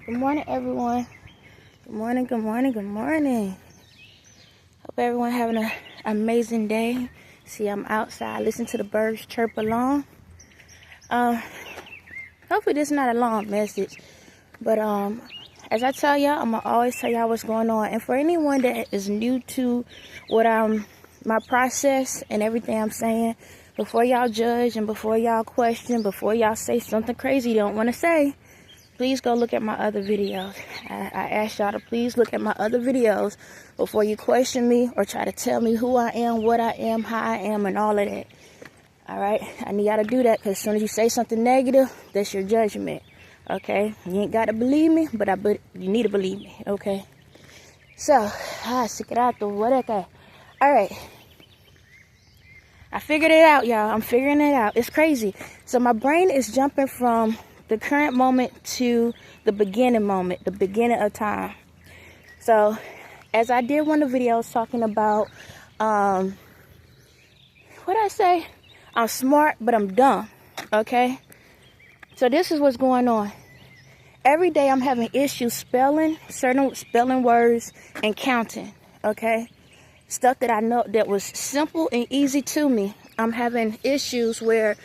Good morning, everyone. Good morning, good morning, good morning. Hope everyone having an amazing day. See, I'm outside. Listen to the birds chirp along. Hopefully this is not a long message. But as I tell y'all, I'm going to always tell y'all what's going on. And for anyone that is new to my process and everything I'm saying, before y'all judge and before y'all question, before y'all say something crazy you don't want to say, please go look at my other videos. I ask y'all to please look at my other videos before you question me or try to tell me who I am, what I am, how I am, and all of that. All right? I need y'all to do that because as soon as you say something negative, that's your judgment. Okay? You ain't got to believe me, but you need to believe me. Okay? So, all right. I figured it out, y'all. I'm figuring it out. It's crazy. So my brain is jumping from the current moment to the beginning moment, the beginning of time. So, as I did one of the videos talking about, what did I say? I'm smart, but I'm dumb, okay? So this is what's going on. Every day I'm having issues spelling certain spelling words and counting, okay? Stuff that I know that was simple and easy to me. I'm having issues where,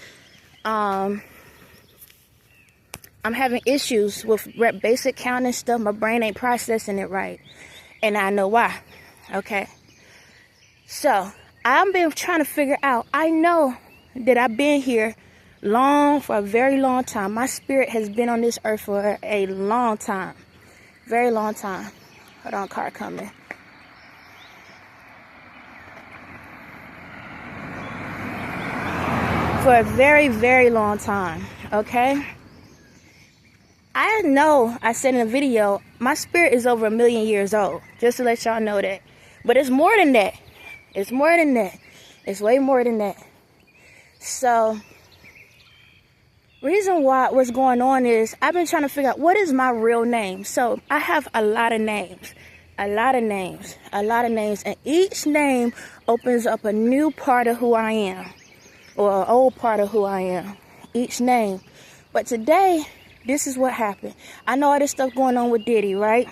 I'm having issues with basic counting stuff. My brain ain't processing it right. And I know why. Okay. So, I've been trying to figure out. I know that I've been here for a very long time. My spirit has been on this earth for a long time. Very long time. Hold on, car coming. For a very, very long time. Okay. I know I said in a video, my spirit is over 1 million years old. Just to let y'all know that. But it's more than that. It's more than that. It's way more than that. So, reason why what's going on is I've been trying to figure out what is my real name. So, I have a lot of names. A lot of names. A lot of names. And each name opens up a new part of who I am. Or an old part of who I am. Each name. But today, this is what happened. I know all this stuff going on with Diddy, right?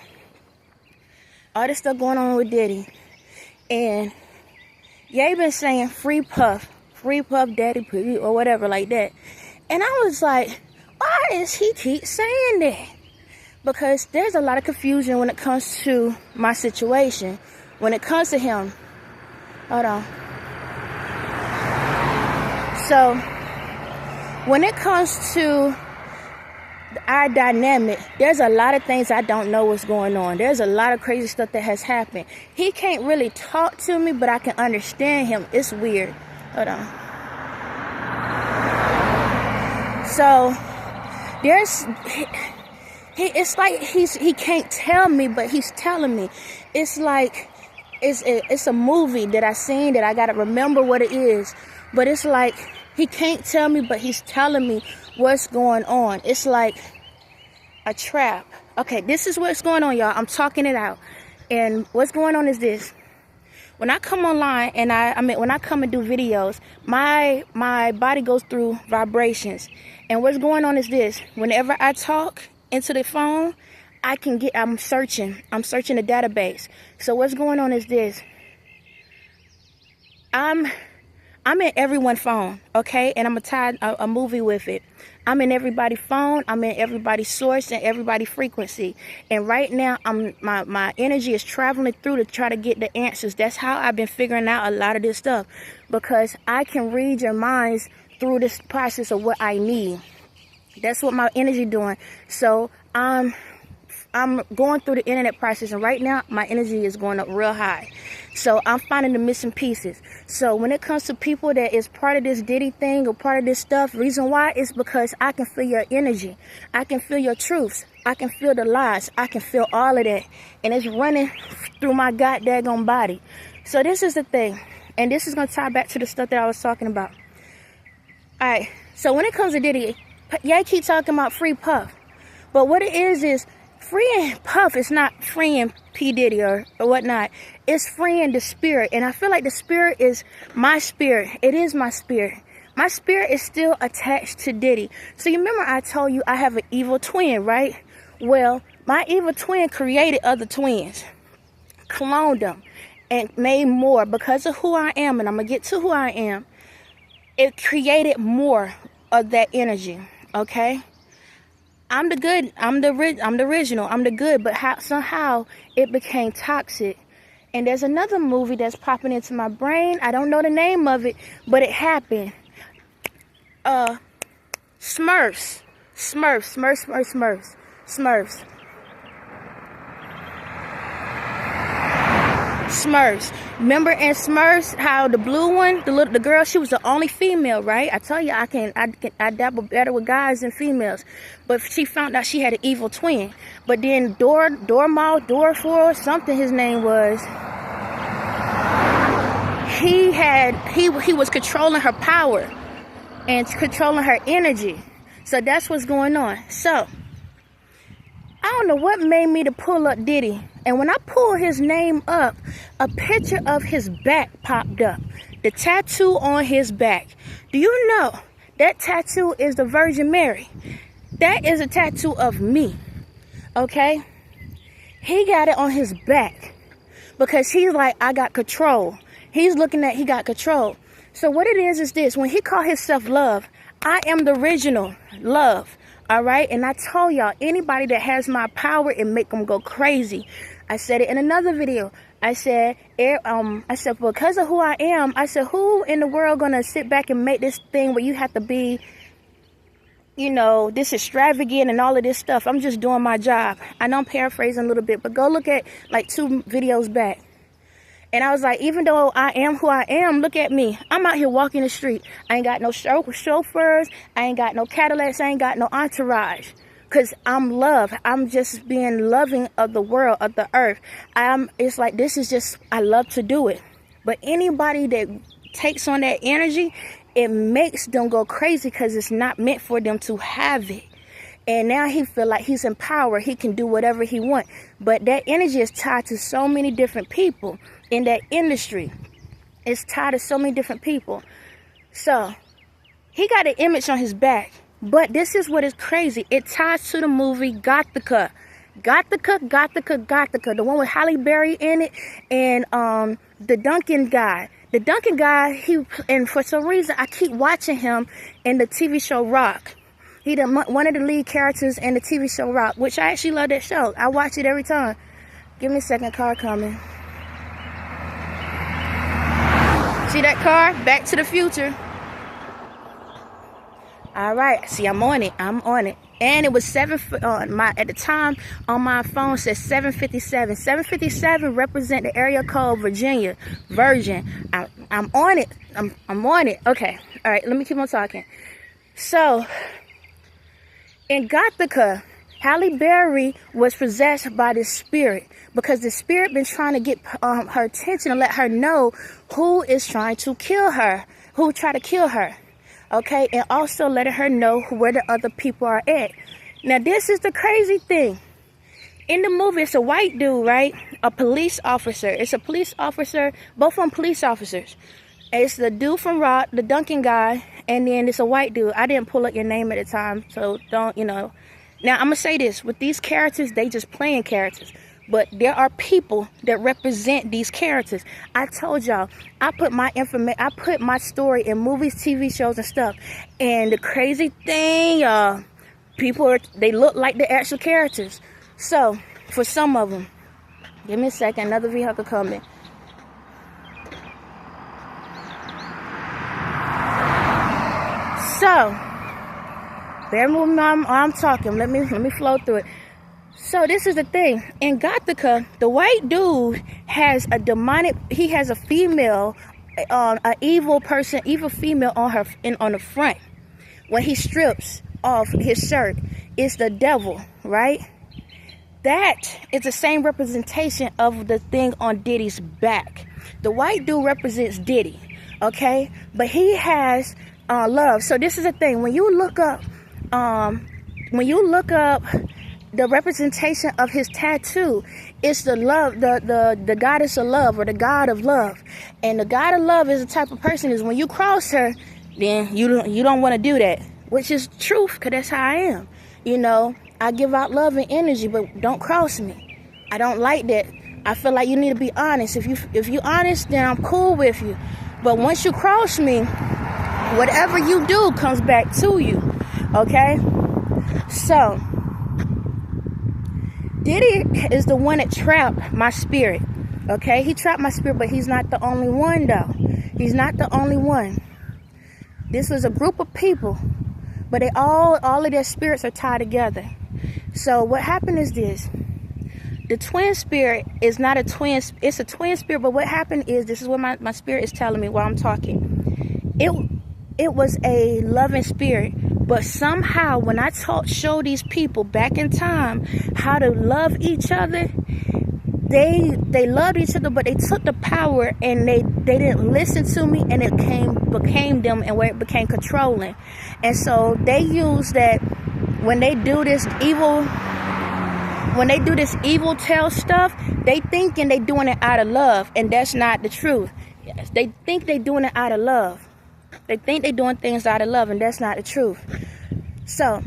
All this stuff going on with Diddy. And Ye been saying free Puff, Daddy P, or whatever like that. And I was like, why is he keep saying that? Because there's a lot of confusion when it comes to my situation. When it comes to him. Hold on. So, when it comes to our dynamic, there's a lot of things I don't know what's going on. There's a lot of crazy stuff that has happened. He can't really talk to me, but I can understand him. It's weird. Hold on. So, it's like he can't tell me, but he's telling me. It's like, it's a movie that I seen that I gotta remember what it is. But it's like, he can't tell me, but he's telling me what's going on. It's like a trap. Okay, this is what's going on, y'all. I'm talking it out. And what's going on is this. When I come online and when I come and do videos, my body goes through vibrations. And what's going on is this. Whenever I talk into the phone, I'm searching the database. So what's going on is this. I'm in everyone's phone, okay? And I'm going to tie a movie with it. I'm in everybody's phone. I'm in everybody's source and everybody's frequency. And right now, my energy is traveling through to try to get the answers. That's how I've been figuring out a lot of this stuff. Because I can read your minds through this process of what I need. That's what my energy doing. So, I'm going through the internet process, and right now my energy is going up real high. So I'm finding the missing pieces. So when it comes to people that is part of this Diddy thing or part of this stuff, reason why is because I can feel your energy. I can feel your truths. I can feel the lies. I can feel all of that. And it's running through my goddamn body. So this is the thing. And this is going to tie back to the stuff that I was talking about. Alright. So when it comes to Diddy, y'all keep talking about free Puff. But what it is freeing Puff is not freeing P. Diddy or whatnot. It's freeing the spirit. And I feel like the spirit is my spirit. It is my spirit. My spirit is still attached to Diddy. So you remember I told you I have an evil twin, right? Well, My evil twin created other twins, cloned them, and made more because of who I am. And I'm going to get to who I am. It created more of that energy, okay? I'm the good. I'm the original. I'm the good. But somehow it became toxic. And there's another movie that's popping into my brain. I don't know the name of it, but it happened. Smurfs. Remember in Smurfs how the blue one, the girl, she was the only female, right? I tell you, I dabble better with guys than females. But she found out she had an evil twin. But then Dorfor, something his name was. He was controlling her power and controlling her energy. So that's what's going on. So I don't know what made me to pull up Diddy. And when I pulled his name up, a picture of his back popped up. The tattoo on his back. Do you know that tattoo is the Virgin Mary? That is a tattoo of me. Okay? He got it on his back because he's like, I got control. He's looking at, he got control. So what it is this. When he called himself love, I am the original love. All right. And I told y'all, anybody that has my power, it make them go crazy. I said it in another video. I said, because of who I am, I said, who in the world going to sit back and make this thing where you have to be, you know, this extravagant and all of this stuff? I'm just doing my job. I know I'm paraphrasing a little bit, but go look at like 2 videos back. And I was like, even though I am who I am, look at me. I'm out here walking the street. I ain't got no chauffeurs. I ain't got no Cadillacs. I ain't got no entourage. Because I'm love. I'm just being loving of the world, of the earth. It's like, this is just, I love to do it. But anybody that takes on that energy, it makes them go crazy because it's not meant for them to have it. And now he feel like he's in power. He can do whatever he wants. But that energy is tied to so many different people in that industry. It's tied to so many different people. So he got an image on his back. But this is what is crazy. It ties to the movie Gothica. Gothica. The one with Halle Berry in it. And the Duncan guy. The Duncan guy, and for some reason, I keep watching him in the TV show Rock. He one of the lead characters in the TV show Rock, which I actually love that show. I watch it every time. Give me a second, car coming. See that car? Back to the Future. All right. See, I'm on it. And it was at the time on my phone says 757. 757 represent the area code Virginia. Virgin. I'm on it. I'm on it. Okay. All right. Let me keep on talking. So in Gothica, Halle Berry was possessed by this spirit because the spirit been trying to get her attention and let her know who is trying to kill her, who tried to kill her. Okay, and also letting her know where the other people are at. Now, this is the crazy thing. In the movie, it's a white dude, right? A police officer. It's a police officer, both of them police officers. It's the dude from Rock, the Duncan guy, and then it's a white dude. I didn't pull up your name at the time, so don't, you know. Now, I'm going to say this. With these characters, they just playing characters. But there are people that represent these characters. I told y'all, I put my story in movies, TV shows, and stuff. And the crazy thing, y'all, they look like the actual characters. So, for some of them, give me a second, another vehicle coming. So, bear with me while I'm talking. Let me flow through it. So this is the thing. In Gothica, the white dude has a demonic. He has a female, an evil female on the front. When he strips off his shirt, it's the devil, right? That is the same representation of the thing on Diddy's back. The white dude represents Diddy, okay? But he has love. So this is the thing. When you look up, the representation of his tattoo, it's the love, the goddess of love, or the god of love. And the god of love is the type of person is when you cross her, then you don't want to do that, which is truth, because that's how I am, you know. I give out love and energy, but don't cross me. I don't like that. I feel like you need to be honest. If you honest, then I'm cool with you. But once you cross me, whatever you do comes back to you. Okay? So, Diddy is the one that trapped my spirit. Okay? He trapped my spirit, but he's not the only one, though. He's not the only one. This was a group of people, but they all of their spirits are tied together. So what happened is this. The twin spirit is not a twin, it's a twin spirit, but what happened is, this is what my spirit is telling me while I'm talking. It was a loving spirit, but somehow when I show these people back in time how to love each other, they loved each other, but they took the power and they didn't listen to me, and it became them, and where it became controlling. And so they use that when they do this evil tell stuff, they thinking they doing it out of love, and that's not the truth. Yes, they think they doing it out of love. They think they doing things out of love, and that's not the truth. So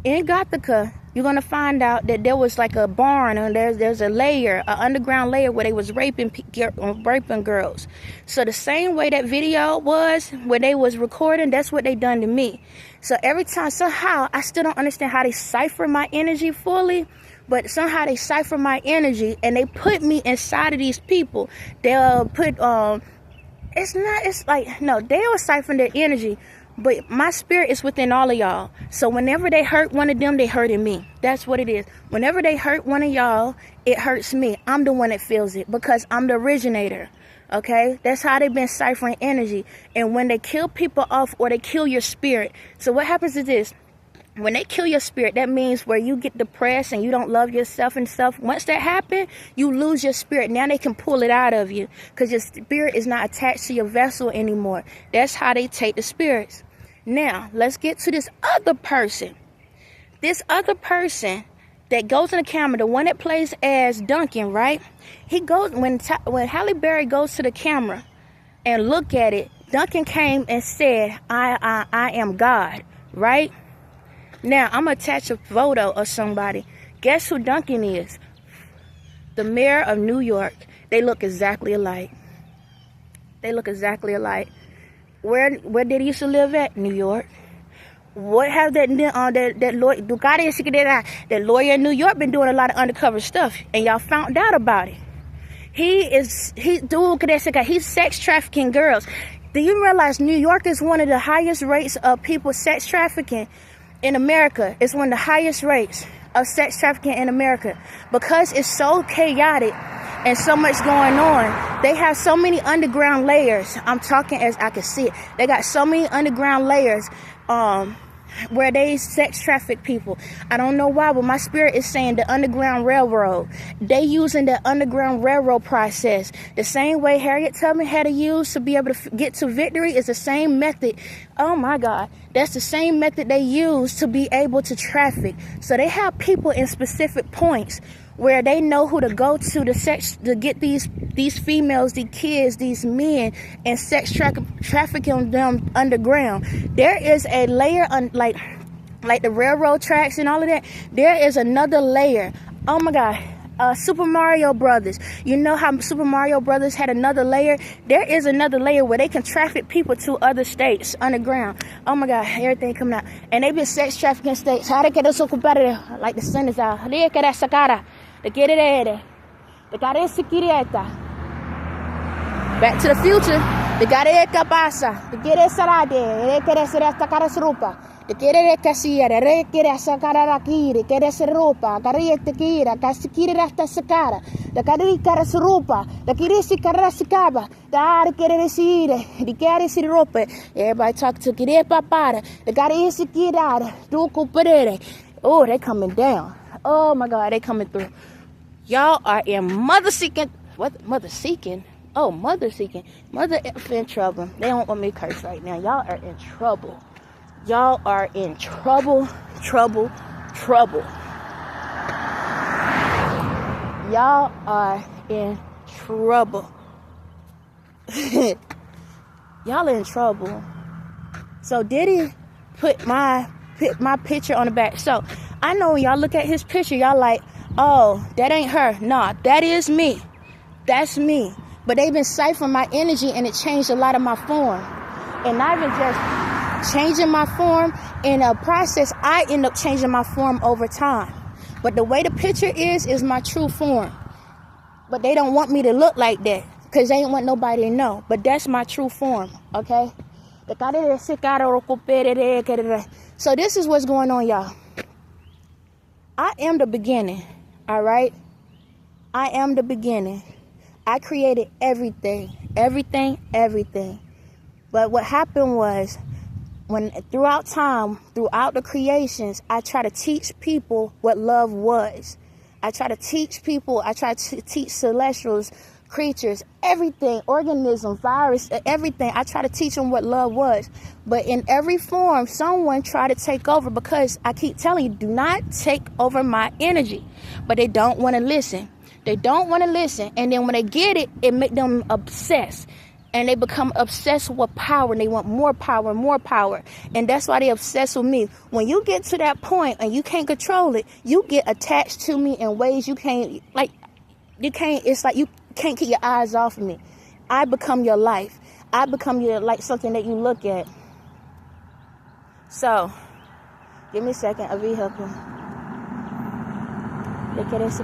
in Gothica, you're gonna find out that there was like a barn, and there's a layer, an underground layer where they was raping girls. So the same way that video was where they was recording, that's what they done to me. So every time, somehow, I still don't understand how they cipher my energy fully, but somehow they cipher my energy and they put me inside of these people. They'll put they will cipher their energy. But my spirit is within all of y'all. So whenever they hurt one of them, they hurting me. That's what it is. Whenever they hurt one of y'all, it hurts me. I'm the one that feels it because I'm the originator. Okay? That's how they've been ciphering energy. And when they kill people off, or they kill your spirit. So what happens is this. When they kill your spirit, that means where you get depressed and you don't love yourself and stuff. Once that happens, you lose your spirit. Now they can pull it out of you because your spirit is not attached to your vessel anymore. That's how they take the spirits. Now, let's get to this other person. This other person that goes in the camera, the one that plays as Duncan, right? He goes, when Halle Berry goes to the camera and look at it, Duncan came and said, I am God, right? Now, I'm going to attach a photo of somebody. Guess who Duncan is? The mayor of New York. They look exactly alike. They look exactly alike. Where did he used to live at? New York. What has that lawyer in New York been doing a lot of undercover stuff, and y'all found out about it? He's sex trafficking girls. Do you realize New York is one of the highest rates of people sex trafficking in America? It's one of the highest rates of sex trafficking in America because it's so chaotic and so much going on. They have so many underground layers. I'm talking as I can see it. They got so many underground layers where they sex traffic people. I don't know why, but my spirit is saying the Underground Railroad. They using the Underground Railroad process. The same way Harriet Tubman had to use to be able to get to victory is the same method. Oh my God. That's the same method they use to be able to traffic. So they have people in specific points where they know who to go to to get these females, these kids, these men, and sex trafficking them underground. There is a layer like the railroad tracks and all of that. There is another layer. Oh my God. Super Mario Brothers. You know how Super Mario Brothers had another layer? There is another layer where they can traffic people to other states underground. Oh my God, everything coming out. And they been sex trafficking states. How they get us so competitive? Like the sun is out. Back to the Future. The gareta pasa. The quiere sarade. Quiere ser esta cara rupa. The quiere casilla. The quiere sacar aquí. The quiere ser ropa. Carriete kira. Casikiri rasta sakara. The carricara rupa. The quiere sicara sikaba. The quiere decir. The quiere decir ropa. Everybody talk to quiere papara. The quiere sikira. Duku perere. Oh, they coming down. Oh my God, they coming through. Y'all are in mother seeking. What? Mother seeking? Oh, mother seeking. Mother in trouble. They don't want me to curse right now. Y'all are in trouble. Y'all are in trouble. Trouble. Trouble. Y'all are in trouble. Y'all in trouble. So Diddy put my picture on the back. So I know when y'all look at his picture, y'all like, oh, that ain't her. Nah, that is me. That's me. But they've been ciphering my energy, and it changed a lot of my form. And not even just changing my form in a process, I end up changing my form over time. But the way the picture is my true form. But they don't want me to look like that because they ain't want nobody to know. But that's my true form, okay? So this is what's going on, y'all. I am the beginning, all right? I am the beginning. I created everything. But what happened was, when throughout time, throughout the creations, I try to teach people what love was. I try to teach people, I try to teach celestials, creatures, everything, organism, virus, everything. I try to teach them what love was. But in every form, someone tried to take over, because I keep telling you, do not take over my energy. But they don't want to listen. They don't want to listen. And then when they get it, it make them obsessed. And they become obsessed with power, and they want more power, more power. And that's why they obsessed with me. When you get to that point and you can't control it, you get attached to me in ways you can't, it's like you can't keep your eyes off of me. I become your life. I become your, like, something that you look at. So, give me a second, a vehicle. Look at this,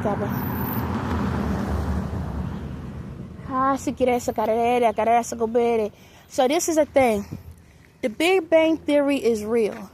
So this is the thing. The Big Bang Theory is real.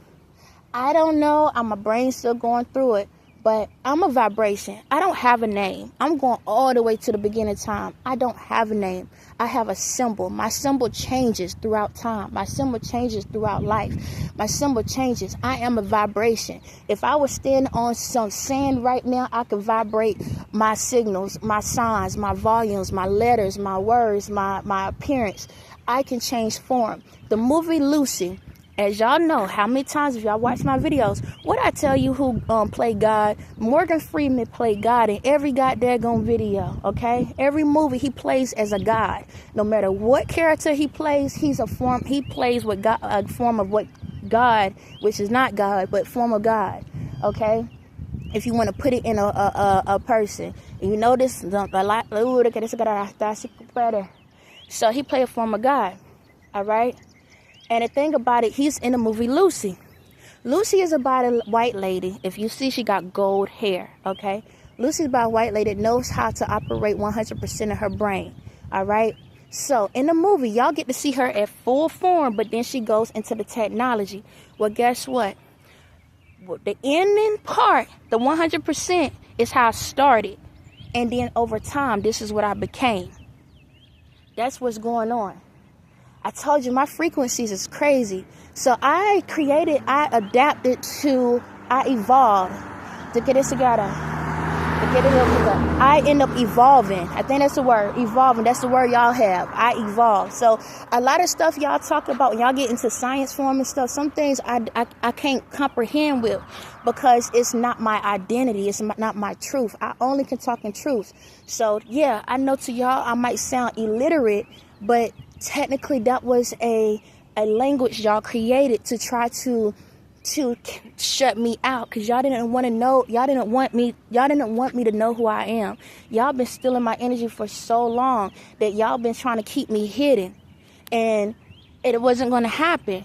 I don't know. My brain's still going through it. But I'm a vibration. I don't have a name. I'm going all the way to the beginning of time. I don't have a name. I have a symbol. My symbol changes throughout time. My symbol changes throughout life. My symbol changes. I am a vibration. If I was standing on some sand right now, I could vibrate my signals, my signs, my volumes, my letters, my words, my appearance. I can change form. The movie Lucy, as y'all know, how many times, if y'all watch my videos, what I tell you who played God? Morgan Freeman played God in every goddamn video, okay? Every movie he plays as a God. No matter what character he plays, he plays with God, a form of what God, which is not God, but form of God, okay? If you want to put it in a person. And you notice, so he played a form of God, all right? And the thing about it, he's in the movie Lucy. Lucy is about a white lady. If you see, she got gold hair, okay? Lucy's about a white lady that knows how to operate 100% of her brain, all right? So, in the movie, y'all get to see her at full form, but then she goes into the technology. Well, guess what? The ending part, the 100%, is how I started. And then over time, this is what I became. That's what's going on. I told you my frequencies is crazy. So I adapted to, I evolved to get it together. I end up evolving. I think that's the word, evolving. That's the word y'all have. I evolve. So a lot of stuff y'all talk about, when y'all get into science form and stuff, some things I can't comprehend with, because it's not my identity. It's not my truth. I only can talk in truth. So yeah, I know to y'all I might sound illiterate, but technically that was a language y'all created to try to shut me out, because y'all didn't want me to know who I am. Y'all been stealing my energy for so long that y'all been trying to keep me hidden, and it wasn't going to happen.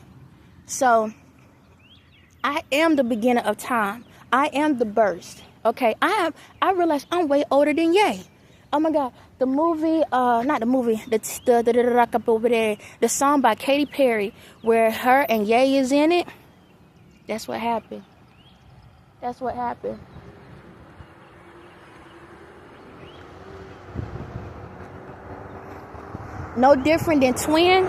So I am the beginning of time. I am the burst. Okay, I realize I'm way older than Ye. Oh my God, the movie, not the movie, the song by Katy Perry where her and Ye is in it. That's what happened. That's what happened. No different than Twin.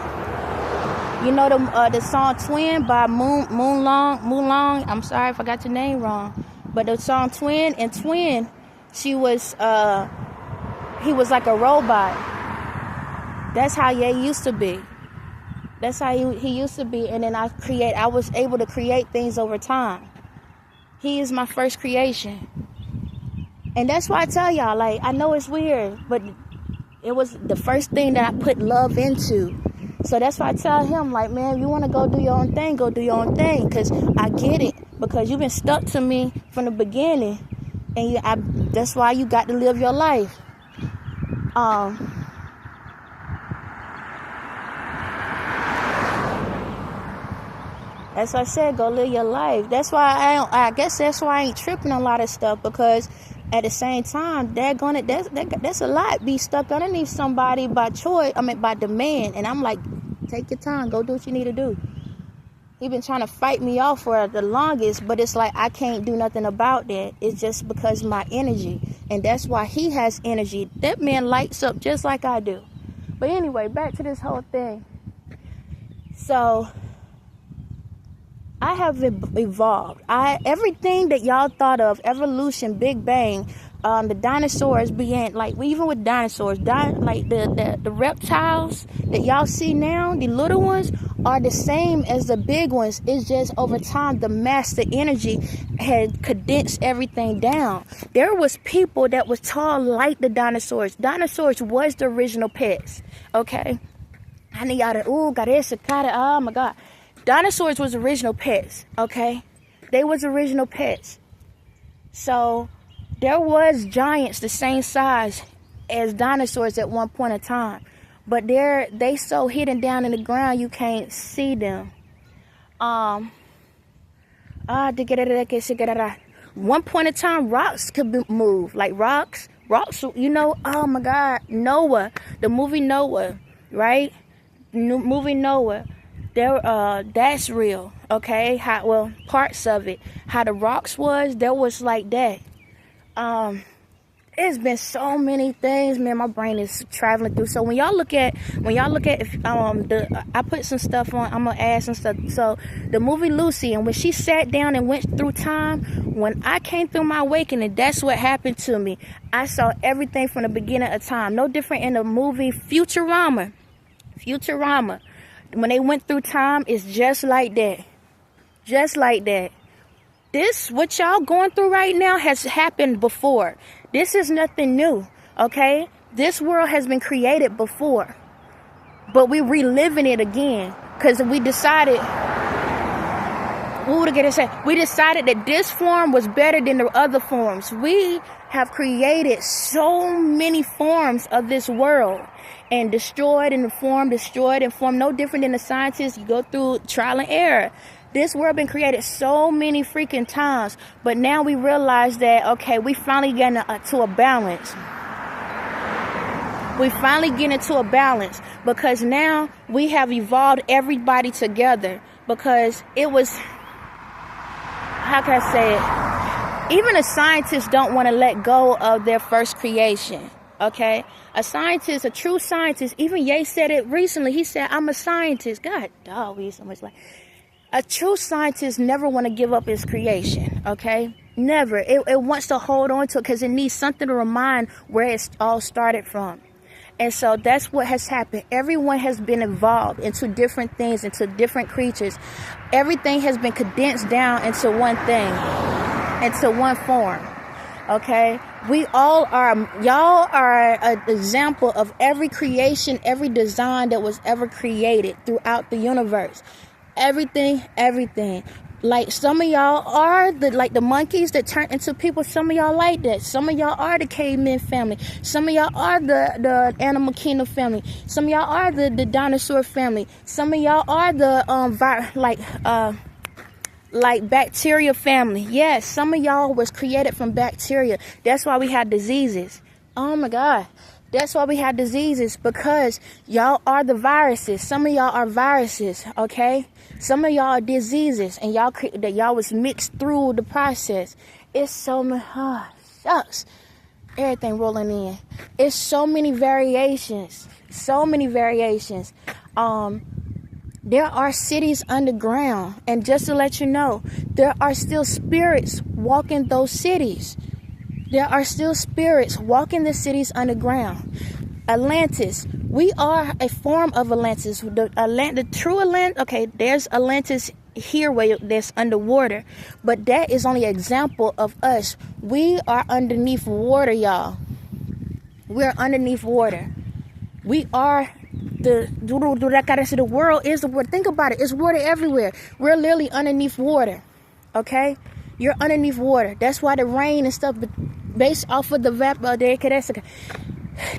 You know the song Twin by Moonlong. I'm sorry if I got your name wrong. But the song Twin, and Twin, he was like a robot. That's how Ye used to be. That's how he used to be. And then I was able to create things over time. He is my first creation. And that's why I tell y'all, like, I know it's weird, but it was the first thing that I put love into. So that's why I tell him, like, man, you want to go do your own thing, go do your own thing. Because I get it. because you've been stuck to me from the beginning, and that's why you got to live your life. As I said, go live your life. That's why I guess that's why I ain't tripping on a lot of stuff, because at the same time, that's a lot. Be stuck underneath somebody by choice. By demand. And I'm like, take your time. Go do what you need to do. He been trying to fight me off for the longest, but it's like I can't do nothing about that. It's just because my energy, and that's why he has energy. That man lights up just like I do. But anyway, back to this whole thing. So I have evolved. Everything that y'all thought of, evolution, Big Bang, the dinosaurs began, like even with dinosaurs, like the reptiles that y'all see now, the little ones are the same as the big ones. It's just over time, the mass, the energy had condensed everything down. There was people that was tall like the dinosaurs. Dinosaurs was the original pets. Okay, oh my God. Dinosaurs was original pets, okay? They was original pets. So there was giants the same size as dinosaurs at one point in time. But they so hidden down in the ground you can't see them. One point in time, rocks could be moved. Like rocks, oh my God, Noah, the movie Noah, right? Movie Noah. That's real, okay? Parts of it. How the rocks there was like that. It's been so many things, man. My brain is traveling through. So when y'all look at, I put some stuff on. I'm gonna add some stuff. So the movie Lucy, and when she sat down and went through time, when I came through my awakening, that's what happened to me. I saw everything from the beginning of time. No different in the movie Futurama. When they went through time, it's just like that. Just like that. This, what y'all going through right now, has happened before. This is nothing new, okay? This world has been created before. But we reliving it again. Because we decided that this form was better than the other forms. We have created so many forms of this world. And destroyed and formed. No different than the scientists. You go through trial and error. This world been created so many freaking times. But now we realize that, okay, we finally getting to a balance. We finally get into a balance. Because now we have evolved everybody together. Because it was, how can I say it? Even the scientists don't want to let go of their first creation. Okay, a true scientist, even Ye said it recently. He said, I'm a scientist. God, dog, we so much like. A true scientist never want to give up his creation, okay? Never. It wants to hold on to it because it needs something to remind where it all started from. And so that's what has happened. Everyone has been evolved into different things, into different creatures. Everything has been condensed down into one thing, into one form. Okay, y'all are an example of every creation, every design that was ever created throughout the universe. Everything. Like some of y'all are the monkeys that turned into people. Some of y'all like that. Some of y'all are the caveman family. Some of y'all are the animal kingdom family. Some of y'all are the dinosaur family. Some of y'all are the like bacteria family. Yes, some of y'all was created from bacteria. That's why we had diseases. Oh my God. That's why we had diseases, because y'all are the viruses. Some of y'all are viruses, okay? Some of y'all are diseases, and y'all was mixed through the process. It's so much, shucks. Everything rolling in. It's so many variations. There are cities underground, and just to let you know, there are still spirits walking those cities. There are still spirits walking the cities underground. Atlantis, we are a form of Atlantis. The true Atlantis, okay, there's Atlantis here where there's underwater, but that is only an example of us. We are underneath water, y'all. We're underneath water. We are the world is the water. Think about it. It's water everywhere. We're literally underneath water. okay? You're underneath water. That's why the rain and stuff, based off of the vapor,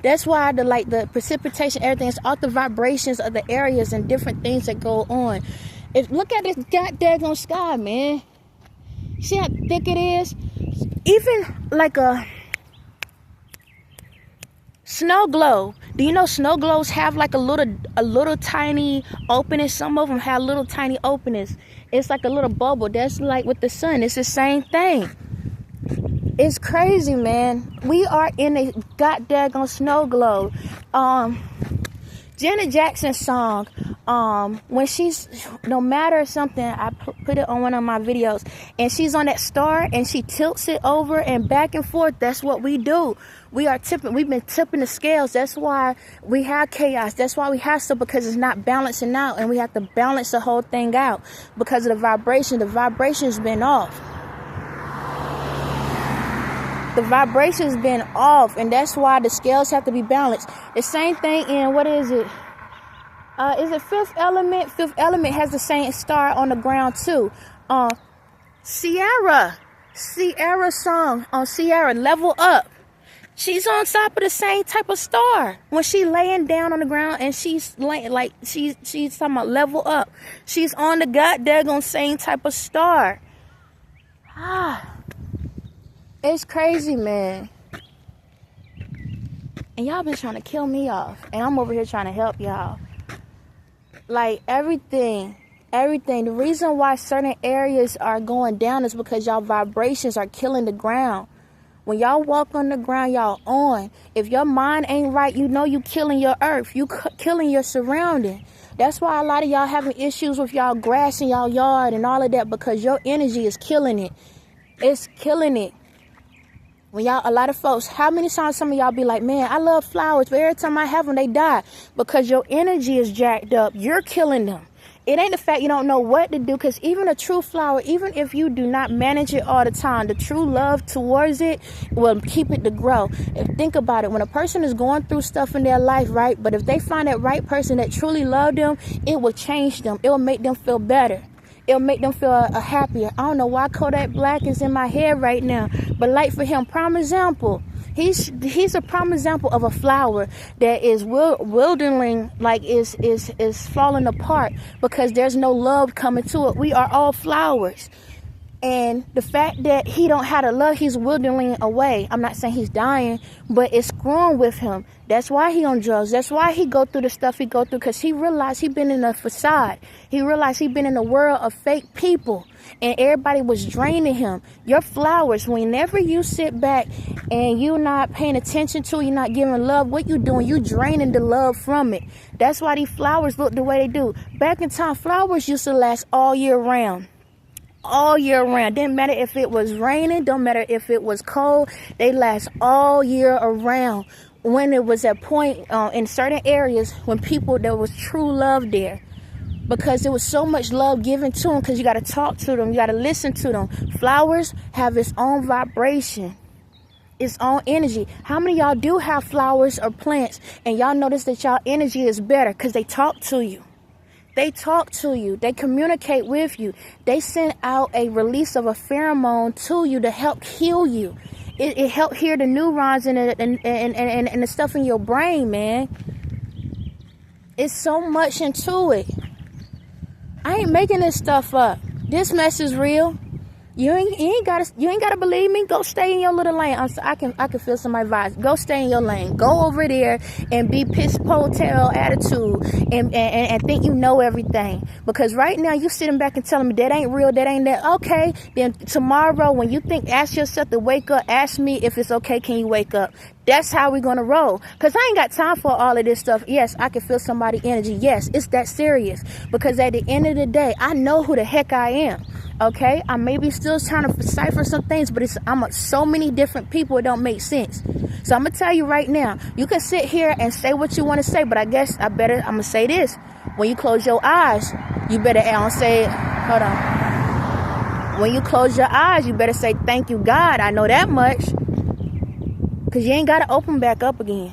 that's why the precipitation, everything is off the vibrations of the areas and different things that go on. Look at this goddamn sky, man. See how thick it is? Even like a snow globe. Do you know snow globes have like a little tiny openings? Some of them have little tiny openings. It's like a little bubble. That's like with the sun. It's the same thing. It's crazy, man. We are in a goddamn snow globe. Janet Jackson's song, when she's, no matter something, I put it on one of my videos, and she's on that star and she tilts it over and back and forth. That's what we do. We've been tipping the scales. That's why we have chaos. That's why we have stuff, because it's not balancing out, and we have to balance the whole thing out because of the vibration. The vibration's been off. The vibration's been off, and that's why the scales have to be balanced. The same thing in, what is it? Is it Fifth Element? Fifth Element has the same star on the ground too. Sierra's song on Sierra, Level Up. She's on top of the same type of star when she laying down on the ground, and she's laying like she's talking about level up. She's on the goddamn same type of star. It's crazy, man. And y'all been trying to kill me off, and I'm over here trying to help y'all. Like everything. The reason why certain areas are going down is because y'all vibrations are killing the ground. When y'all walk on the ground, y'all on. If your mind ain't right, you know you killing your earth. You killing your surrounding. That's why a lot of y'all having issues with y'all grass in y'all yard and all of that, because your energy is killing it. It's killing it. When y'all, a lot of folks, how many times some of y'all be like, man, I love flowers, but every time I have them, they die. Because your energy is jacked up. You're killing them. It ain't the fact you don't know what to do, because even a true flower, even if you do not manage it all the time, the true love towards it will keep it to grow. And think about it. When a person is going through stuff in their life, right? But if they find that right person that truly loves them, it will change them. It will make them feel better. It'll make them feel happier. I don't know why Kodak Black is in my head right now, but like for him, prime example. He's a prime example of a flower that is wildering, like is falling apart because there's no love coming to it. We are all flowers. And the fact that he don't have the love, he's withering away. I'm not saying he's dying, but it's growing with him. That's why he on drugs. That's why he go through the stuff he go through, because he realized he been in a facade. He realized he been in a world of fake people, and everybody was draining him. Your flowers, whenever you sit back and you're not paying attention to it, you're not giving love, what you doing? You draining the love from it. That's why these flowers look the way they do. Back in time, flowers used to last all year round. All year round. Didn't matter if it was raining, don't matter if it was cold, they last all year around. When it was at point in certain areas when there was true love there, because there was so much love given to them, because you got to talk to them, you got to listen to them. Flowers have its own vibration, its own energy. How many of y'all do have flowers or plants and y'all notice that y'all energy is better because they talk to you? They talk to you. They communicate with you. They send out a release of a pheromone to you to help heal you. It helps heal the neurons and the stuff in your brain, man. It's so much into it. I ain't making this stuff up. This mess is real. You ain't gotta believe me. Go stay in your little lane. I can feel somebody vibes. Go stay in your lane. Go over there and be piss potato attitude and think you know everything. Because right now you sitting back and telling me that ain't real, that ain't that. Okay, then tomorrow when you think, ask yourself to wake up. Ask me if it's okay. Can you wake up? That's how we're gonna roll. Because I ain't got time for all of this stuff. Yes, I can feel somebody's energy. Yes, it's that serious. Because at the end of the day, I know who the heck I am. Okay, I may be still trying to decipher some things, but I'm so many different people, it don't make sense. So I'm gonna tell you right now, you can sit here and say what you want to say, but I guess I'm gonna say this. When you close your eyes, you better say, hold on. When you close your eyes, you better say, thank you, God. I know that much. Because you ain't got to open back up again.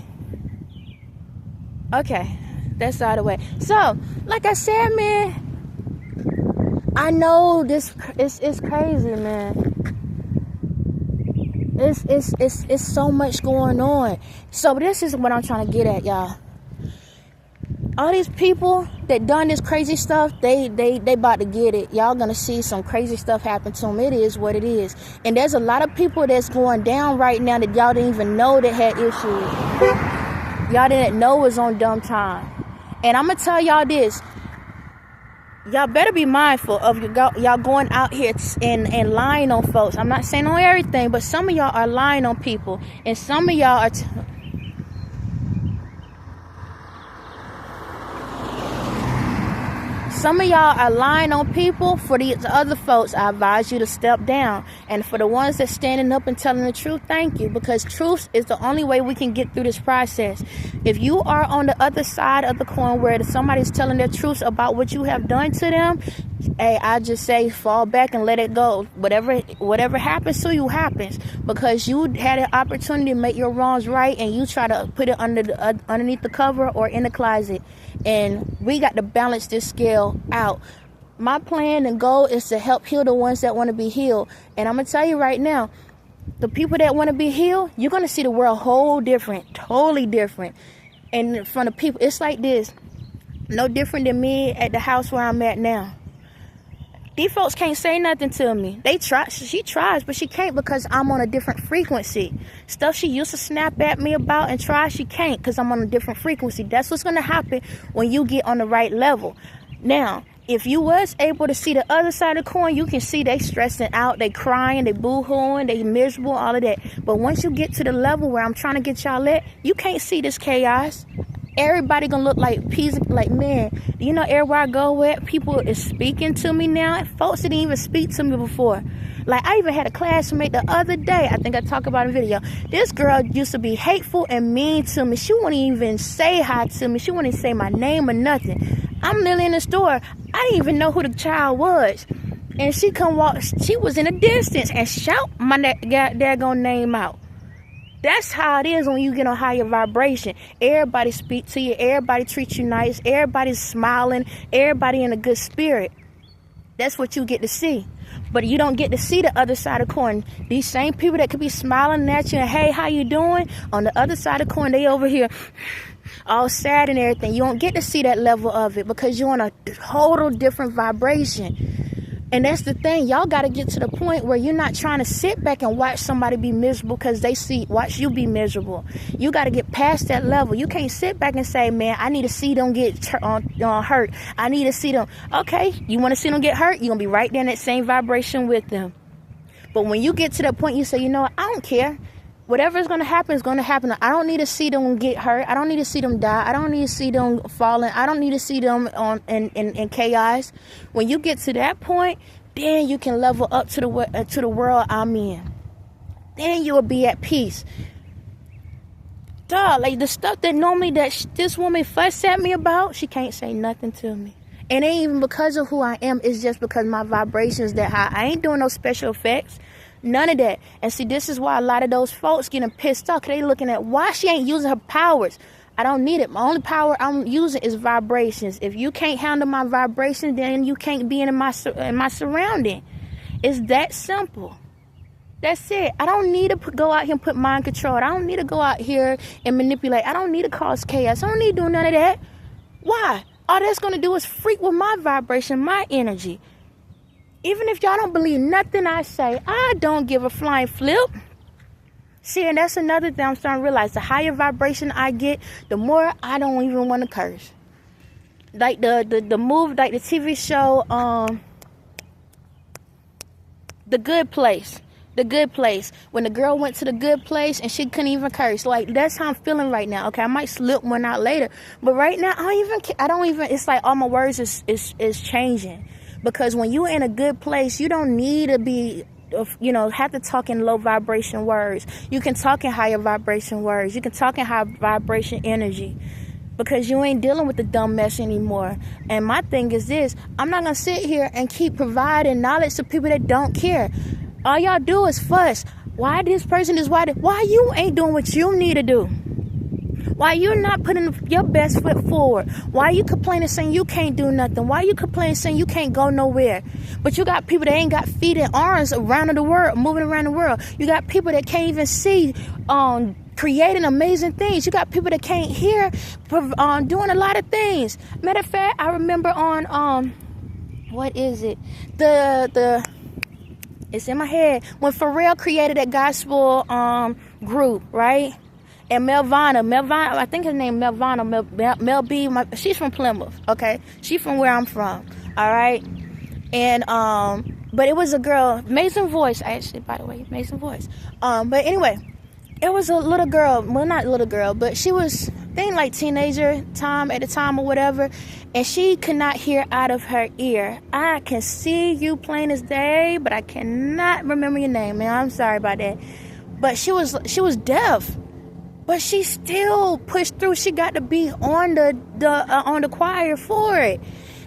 Okay, that's out of the way. So, like I said, man, I know this, it's crazy, man. It's so much going on. So this is what I'm trying to get at, y'all. All these people that done this crazy stuff, they about to get it. Y'all gonna see some crazy stuff happen to them. It is what it is. And there's a lot of people that's going down right now that y'all didn't even know that had issues. Y'all didn't know was on dumb time. And I'm gonna tell y'all this. Y'all better be mindful of y'all going out here and lying on folks. I'm not saying on everything, but some of y'all are lying on people. And some of y'all are... Some of y'all are lying on people. For these other folks, I advise you to step down. And for the ones that's standing up and telling the truth, thank you. Because truth is the only way we can get through this process. If you are on the other side of the coin where somebody's telling their truth about what you have done to them, hey, I just say fall back and let it go. Whatever happens to you happens. Because you had an opportunity to make your wrongs right and you try to put it underneath the cover or in the closet. And we got to balance this scale out. My plan and goal is to help heal the ones that want to be healed. And I'm going to tell you right now, the people that want to be healed, you're going to see the world whole different, totally different. And from the people, it's like this. No different than me at the house where I'm at now. These folks can't say nothing to me. They try. She tries, but she can't because I'm on a different frequency. Stuff she used to snap at me about and try, she can't because I'm on a different frequency. That's what's going to happen when you get on the right level. Now, if you was able to see the other side of the coin, you can see they stressing out, they crying, they boo-hooing, they miserable, all of that. But once you get to the level where I'm trying to get y'all at, you can't see this chaos. Everybody gonna look like peas, like, man, you know, everywhere I go with, people is speaking to me now. Folks didn't even speak to me before. Like, I even had a classmate the other day, I think I talked about in a video. This girl used to be hateful and mean to me. She wouldn't even say hi to me. She wouldn't even say my name or nothing. I'm literally in the store. I didn't even know who the child was. And she come walk, she was in the distance and shout my daggone name out. That's how it is when you get on higher vibration. Everybody speak to you. Everybody treat you nice. Everybody's smiling. Everybody in a good spirit. That's what you get to see. But you don't get to see the other side of the coin. These same people that could be smiling at you and, hey, how you doing? On the other side of the coin, they over here all sad and everything. You don't get to see that level of it because you're on a total different vibration. And that's the thing. Y'all got to get to the point where you're not trying to sit back and watch somebody be miserable because they watch you be miserable. You got to get past that level. You can't sit back and say, man, I need to see them get hurt. I need to see them. Okay, you want to see them get hurt? You're going to be right there in that same vibration with them. But when you get to that point, you say, you know what? I don't care. Whatever is going to happen is going to happen. I don't need to see them get hurt. I don't need to see them die. I don't need to see them falling. I don't need to see them in chaos. When you get to that point, then you can level up to the world I'm in. Then you will be at peace. Dog, like the stuff that normally this woman fuss at me about, she can't say nothing to me. And it ain't even because of who I am. It's just because my vibrations that high. I ain't doing no special effects. None of that. And see, this is why a lot of those folks getting pissed off. They looking at why she ain't using her powers. I don't need it. My only power I'm using is vibrations. If you can't handle my vibrations, then you can't be in my surrounding. It's that simple. That's it. I don't need to go out here and put mind control. I don't need to go out here and manipulate. I don't need to cause chaos. I don't need to do none of that. Why? All that's going to do is freak with my vibration, my energy. Even if y'all don't believe nothing I say, I don't give a flying flip. See, and that's another thing I'm starting to realize. The higher vibration I get, the more I don't even want to curse. Like the move, like the TV show, The Good Place. The Good Place. When the girl went to the good place and she couldn't even curse. Like, that's how I'm feeling right now. Okay, I might slip one out later. But right now, I don't even, it's like all my words is changing. Because when you're in a good place, you don't need to be, have to talk in low vibration words. You can talk in higher vibration words. You can talk in high vibration energy. Because you ain't dealing with the dumb mess anymore. And my thing is this. I'm not going to sit here and keep providing knowledge to people that don't care. All y'all do is fuss. Why this person is why you ain't doing what you need to do? Why you're not putting your best foot forward? Why you complaining saying you can't do nothing? Why you complaining saying you can't go nowhere? But you got people that ain't got feet and arms around the world, moving around the world. You got people that can't even see, creating amazing things. You got people that can't hear, doing a lot of things. Matter of fact, I remember on, what is it? It's in my head. When Pharrell created that gospel group, right? And Melvana, I think her name Melvana, Mel B, she's from Plymouth, okay? She's from where I'm from, all right? And, but it was a girl, amazing voice, actually, by the way, amazing voice. But anyway, it was a little girl, well, not little girl, but she was, I think, like teenager time at the time or whatever, and she could not hear out of her ear. I can see you plain as day, but I cannot remember your name, man. I'm sorry about that. But she was deaf, but she still pushed through. She got to be on the choir for it.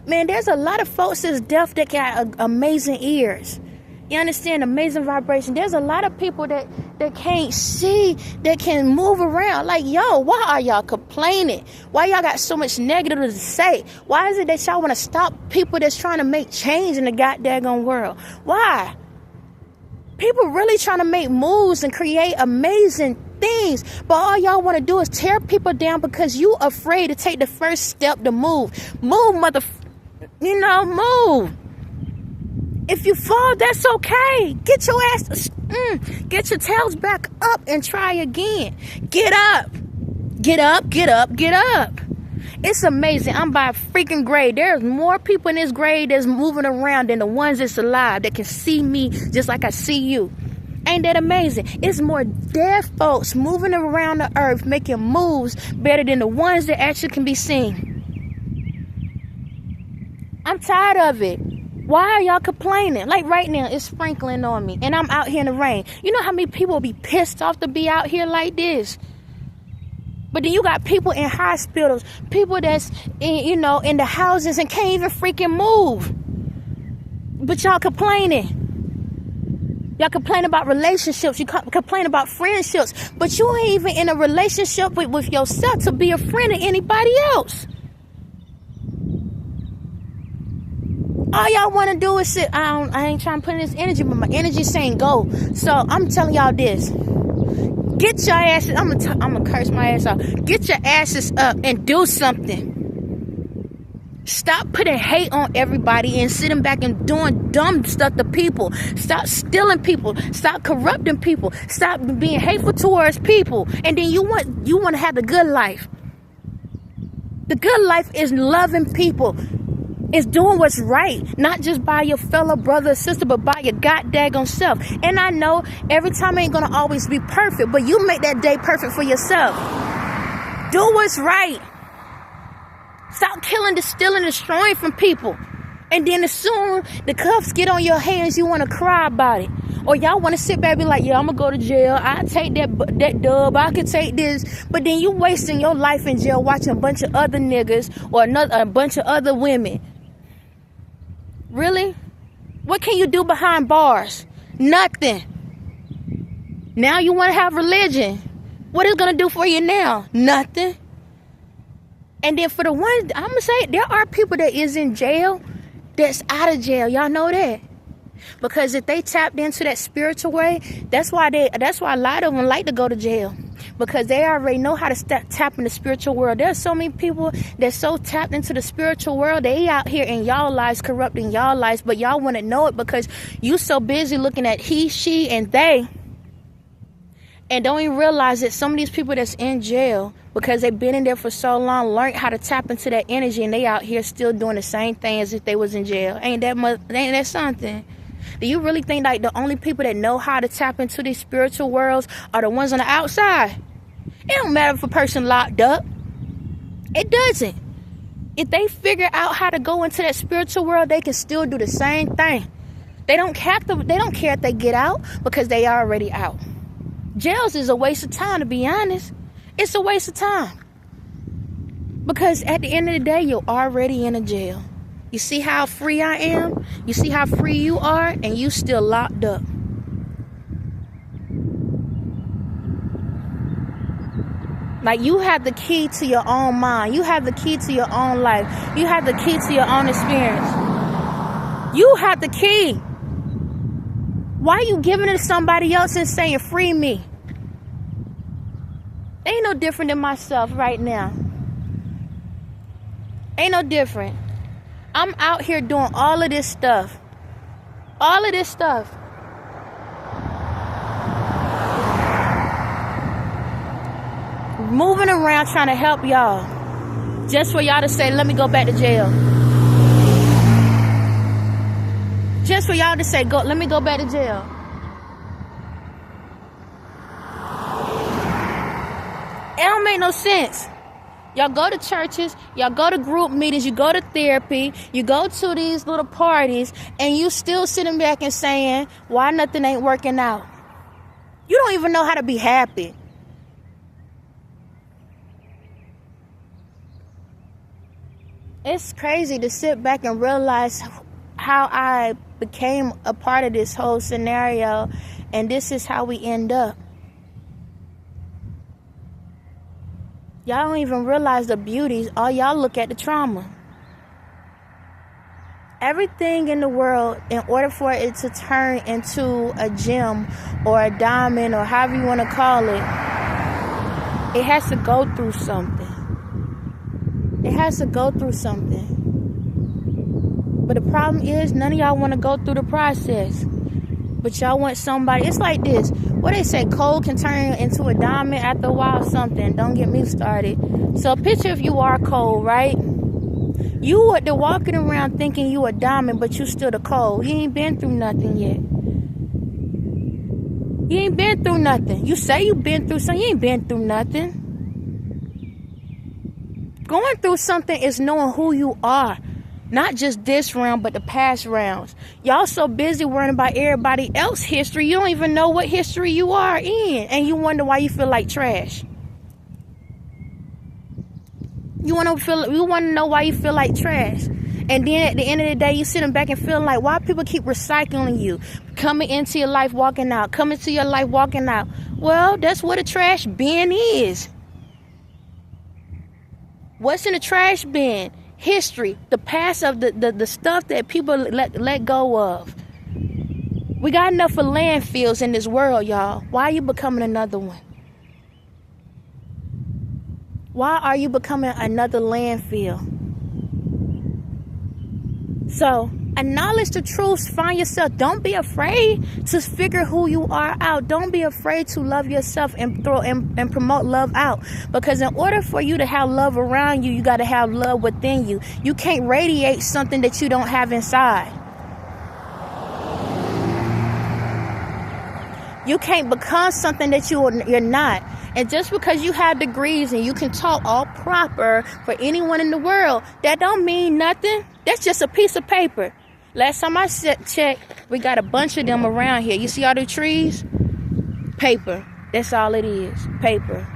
Man, there's a lot of folks that's deaf that got amazing ears. You understand? Amazing vibration. There's a lot of people that can't see, that can move around. Like, yo, why are y'all complaining? Why y'all got so much negative to say? Why is it that y'all want to stop people that's trying to make change in the goddamn world? Why? People really trying to make moves and create amazing things, but all y'all want to do is tear people down because you afraid to take the first step to move. Move, move. If you fall, that's okay. Get your get your tails back up and try again. Get up. Get up, get up, get up. It's amazing. I'm by a freaking grade. There's more people in this grade that's moving around than the ones that's alive that can see me just like I see you. Ain't that amazing? It's more dead folks moving around the earth, making moves better than the ones that actually can be seen. I'm tired of it. Why are y'all complaining? Like right now, it's sprinkling on me, and I'm out here in the rain. You know how many people will be pissed off to be out here like this? But then you got people in hospitals, people that's in the houses and can't even freaking move. But y'all complaining. Y'all complain about relationships. You complain about friendships. But you ain't even in a relationship with yourself to be a friend of anybody else. All y'all want to do is sit. I ain't trying to put in this energy, but my energy saying go. So I'm telling y'all this. Get your asses. I'm gonna curse my ass out. Get your asses up and do something. Stop putting hate on everybody and sitting back and doing dumb stuff to people. Stop stealing people. Stop corrupting people. Stop being hateful towards people. And then you want to have the good life. The good life is loving people. It's doing what's right, not just by your fellow brother or sister, but by your goddamn self. And I know every time ain't gonna always be perfect, but you make that day perfect for yourself. Do what's right. Stop killing, stealing, destroying from people. And then as soon the cuffs get on your hands, you want to cry about it. Or y'all want to sit back and be like, yeah, I'm going to go to jail. I take that dub. I could take this. But then you wasting your life in jail watching a bunch of other niggas or a bunch of other women. Really? What can you do behind bars? Nothing. Now you want to have religion. What is it going to do for you now? Nothing. And then for the ones, I'm going to say, there are people that is in jail that's out of jail. Y'all know that. Because if they tapped into that spiritual way, that's why a lot of them like to go to jail. Because they already know how to tap in the spiritual world. There's so many people that's so tapped into the spiritual world. They out here in y'all lives, corrupting y'all lives. But y'all want to know it because you so busy looking at he, she, and they. And don't even realize that some of these people that's in jail, because they've been in there for so long, learned how to tap into that energy, and they out here still doing the same thing as if they was in jail. Ain't that something? Do you really think like the only people that know how to tap into these spiritual worlds are the ones on the outside? It don't matter if a person locked up. It doesn't. If they figure out how to go into that spiritual world, they can still do the same thing. They don't care if they get out because they are already out. Jails is a waste of time, to be honest. It's a waste of time. Because at the end of the day, you're already in a jail. You see how free I am? You see how free you are? And you still locked up. Like, you have the key to your own mind. You have the key to your own life. You have the key to your own experience. You have the key. Why are you giving it to somebody else and saying, free me? Ain't no different than myself right now. Ain't no different. I'm out here doing all of this stuff. All of this stuff. Moving around trying to help y'all. Just for y'all to say, let me go back to jail. Just for y'all to say, let me go back to jail. It don't make no sense. Y'all go to churches, y'all go to group meetings, you go to therapy, you go to these little parties, and you still sitting back and saying, why nothing ain't working out? You don't even know how to be happy. It's crazy to sit back and realize how I became a part of this whole scenario, and this is how we end up. Y'all don't even realize the beauties. All y'all look at the trauma. Everything in the world, in order for it to turn into a gem or a diamond or however you want to call it, it has to go through something. It has to go through something. But the problem is, none of y'all want to go through the process. But y'all want somebody. It's like this. What they say, coal can turn into a diamond after a while. Something. Don't get me started. So picture if you are coal, right? You they're walking around thinking you a diamond, but you still the coal. You ain't been through nothing yet. You ain't been through nothing. You say you been through something. You ain't been through nothing. Going through something is knowing who you are. Not just this round, but the past rounds. Y'all so busy worrying about everybody else's history, you don't even know what history you are in. And you wonder why you feel like trash. You want to know why you feel like trash. And then at the end of the day, you sitting back and feeling like, why people keep recycling you? Coming into your life, walking out. Coming to your life, walking out. Well, that's what a trash bin is. What's in a trash bin? History, the past of the stuff that people let go of. We got enough of landfills in this world, y'all. Why are you becoming another one? Why are you becoming another landfill? So, acknowledge the truth. Find yourself. Don't be afraid to figure who you are out. Don't be afraid to love yourself and promote love out. Because in order for you to have love around you, you got to have love within you. You can't radiate something that you don't have inside. You can't become something that you're not. And just because you have degrees and you can talk all proper for anyone in the world, that don't mean nothing. That's just a piece of paper. Last time I checked, we got a bunch of them around here. You see all the trees? Paper. That's all it is. Paper.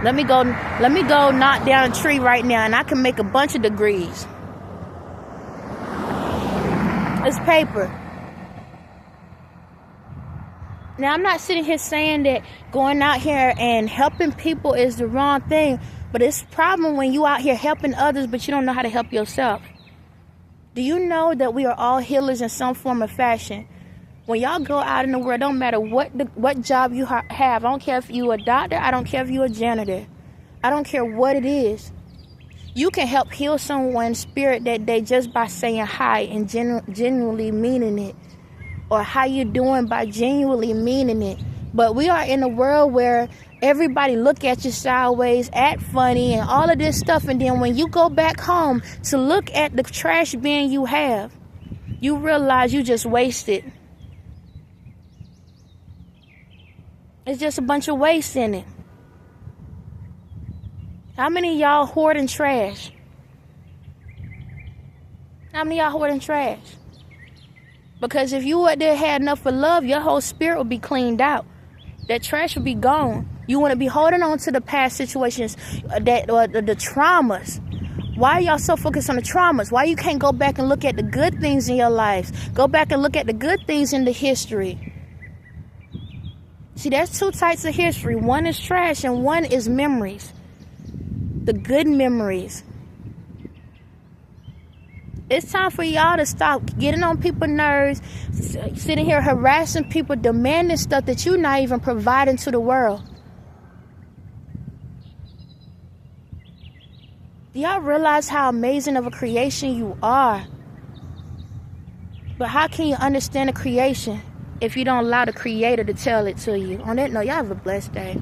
Let me go knock down a tree right now and I can make a bunch of degrees. It's paper. Now, I'm not sitting here saying that going out here and helping people is the wrong thing, but it's a problem when you out here helping others, but you don't know how to help yourself. Do you know that we are all healers in some form or fashion? When y'all go out in the world, don't matter what job you have. I don't care if you a doctor. I don't care if you a janitor. I don't care what it is. You can help heal someone's spirit that day just by saying hi and genuinely meaning it. Or how you doing by genuinely meaning it. But we are in a world where everybody look at you sideways, act funny, and all of this stuff. And then when you go back home to look at the trash bin you have, you realize you just wasted. It's just a bunch of waste in it. How many of y'all hoarding trash? How many of y'all hoarding trash? Because if you would have had enough for love, your whole spirit would be cleaned out. That trash would be gone. You want to be holding on to the past situations, or the traumas. Why are y'all so focused on the traumas? Why you can't go back and look at the good things in your lives? Go back and look at the good things in the history. See, there's two types of history. One is trash and one is memories. The good memories. It's time for y'all to stop getting on people's nerves, sitting here harassing people, demanding stuff that you're not even providing to the world. Do y'all realize how amazing of a creation you are? But how can you understand a creation if you don't allow the creator to tell it to you? On that note, y'all have a blessed day.